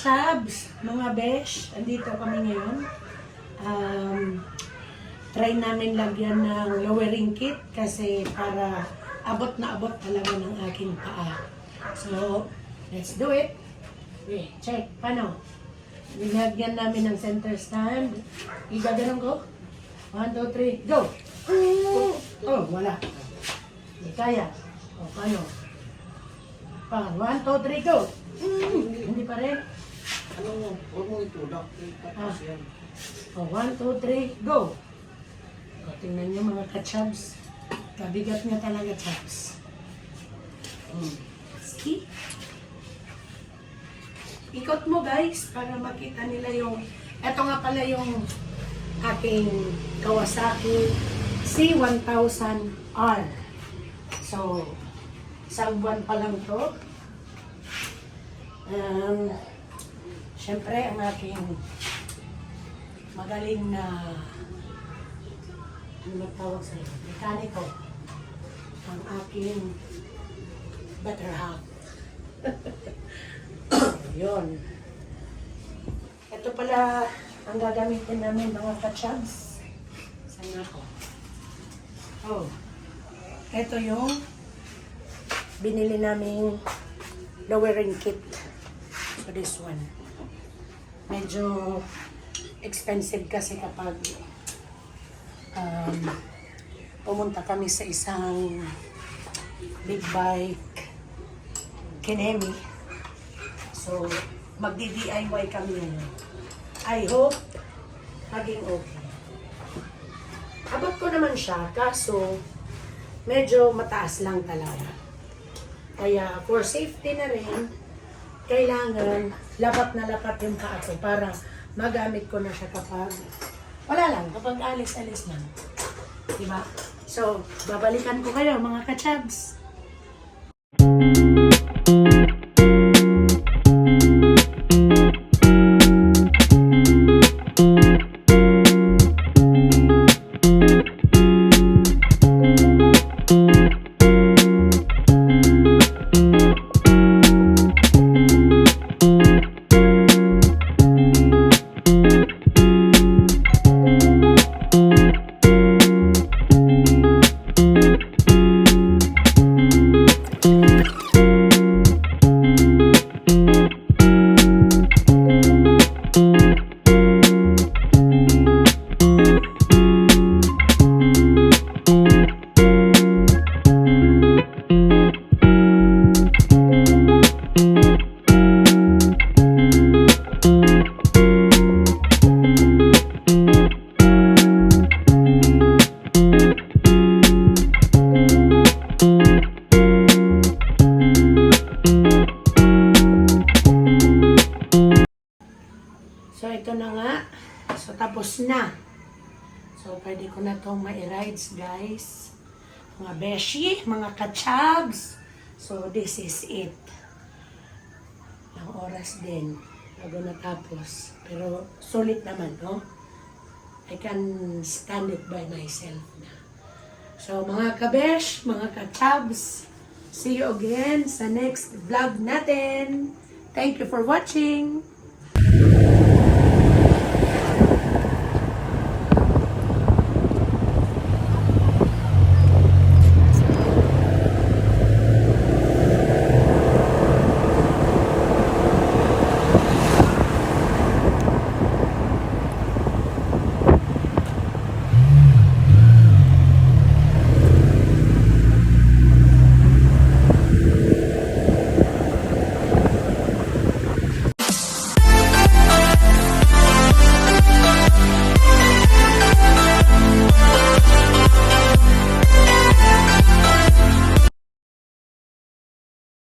kachabs, mga besh, andito kami ngayon. Try namin lagyan ng lowering kit kasi para abot na abot talaga ng aking paa. So, let's do it. Okay, check. Paano? Nilagyan namin ng center stand. Igaganon ko. 1, 2, 3, go! Oh, wala. Hindi kaya. O, paano? 1, 2, 3, go! Hindi pa rin. Huwag mo itulak. Tapos yan. O, 1, 2, 3, go! O, tingnan nyo mga kachabs. Kabigat niya talaga, chabs. See? Ikot mo guys para makita nila yung... Ito nga pala yung aking Kawasaki C1000R. So, isang buwan pa lang to. Siyempre, ang aking magaling na ano tawag sa'yo? Mekaniko. Ang aking better half. Yun. Ito pala ang gagamitin namin mga kachabs. Saan ako? Oh. Ito yung binili naming lowering kit. So this one. Medyo expensive kasi kapag pumunta kami sa isang big bike Kinemi. So, magdi-DIY kami ngayon. I hope maging okay. Abot ko naman siya, kaso medyo mataas lang talaga. Kaya for safety na rin, kailangan lapat na lapat yung paa ko para magamit ko na siya kapag wala lang, kapag alis-alis lang. Diba? So, babalikan ko kayo mga kachabs. So, ito na nga. So, tapos na. So, pwede ko na itong ma-rides, guys. Mga beshi, mga kachabs. So, this is it. Ang oras din. Bago natapos. Pero, sulit naman, no? I can stand it by myself na. So, mga kabesh, mga kachabs, see you again sa next vlog natin. Thank you for watching.